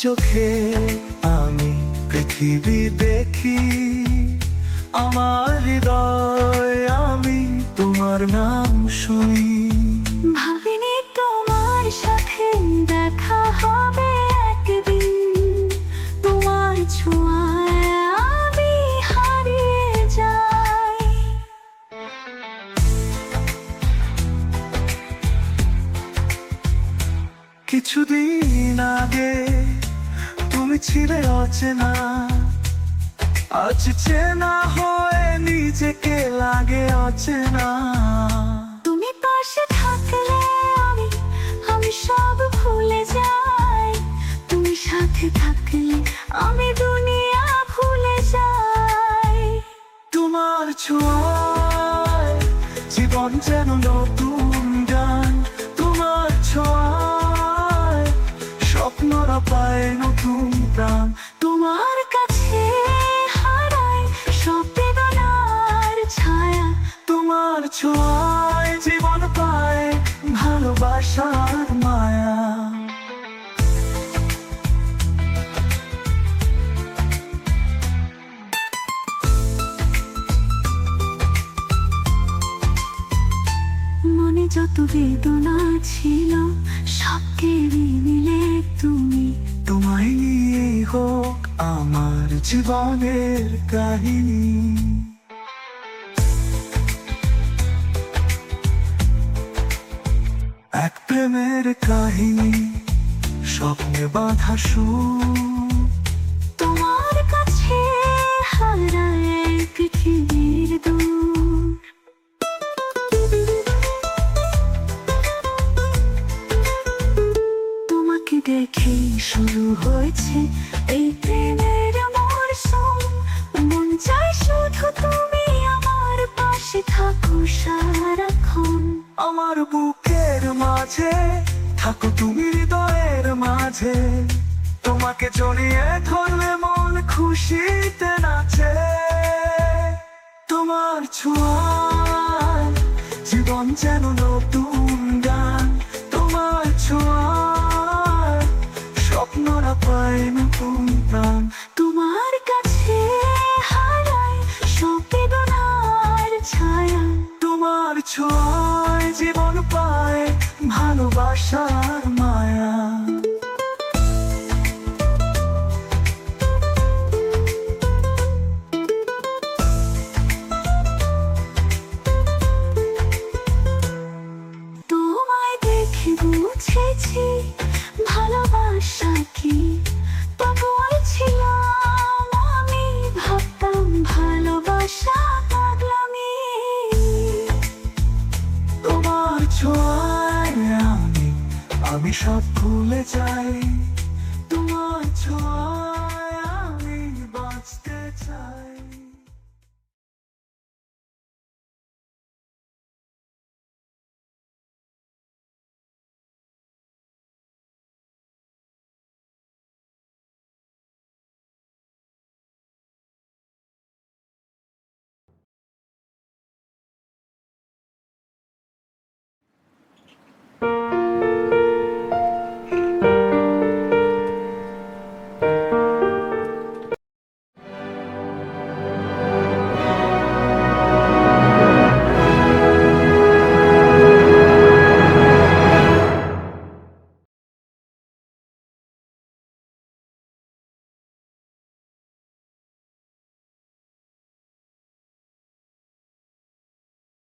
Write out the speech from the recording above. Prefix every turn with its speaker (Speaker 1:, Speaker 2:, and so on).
Speaker 1: চোখে আমি পৃথিবী দেখি, আমার হৃদয় আমি তোমার নাম শুনি।
Speaker 2: ভাবিনি তোমার সাথে দেখা হবে একদিন, তোমার ছোঁয়ায় আমি হারিয়ে যাই।
Speaker 1: কিছুদিন আগে তুমি ছিলে অচেনা, আজ চেনা হয়ে নিজেকে লাগে অচেনা।
Speaker 2: তুমি পাশে থাকলে আমি সব ভুলে যাই, তুমি সাথে থাকলে আমি দুনিয়া ভুলে যাই।
Speaker 1: তোমার ছোঁয়ায় জীবন যেন নতুন গান, তোমার ছোঁয়ায় স্বপ্নরা পায় নতুন প্রাণ।
Speaker 2: তোমার কাছে হারায় সব বেদনার ছায়া,
Speaker 1: তোমার ছোঁয়ায় জীবন পায় ভালোবাসার মায়া।
Speaker 2: মনে যত বেদনা ছিল সব কেড়ে নিলে তুমি।
Speaker 1: তোমায় নিয়ে হোক আমার জীবনের কাহিনী। এক প্রেমের কাহিনী, স্বপ্নে বাঁধা সুর।
Speaker 2: তোমার কাছে হারায় পৃথিবীর দূর। তোমাকে দেখে শুরু হয়েছে এই প্রেমের মরশুম, মন চাই শুধু তুমি আমার পাশে থাকো সারাক্ষণ।
Speaker 1: আমার বুকের মাঝে থাকো তুমি, হৃদয়ের মাঝে তোমাকে জড়িয়ে ধরলে মন খুশিতে নাচে। তোমার ছোঁয়ায় জীবন যেন নতুন গান, তোমার ছোঁয়ায় স্বপ্নরা পায় নতুন প্রাণ।
Speaker 2: তোমার কাছে হারায় সব বেদনার ছায়া,
Speaker 1: তোমার ছোঁয়ায় জীবন পায় ভালোবাসার মায়া।
Speaker 2: তোমায় দেখে বুঝেছি ভালোবাসা কি। পাগল ছিলাম আমি, ভাবতাম ভালোবাসা পাগলামি।
Speaker 1: তোমার ছোঁয়ায় আমি সব ভুলে যাই। তোমার ছোঁয়া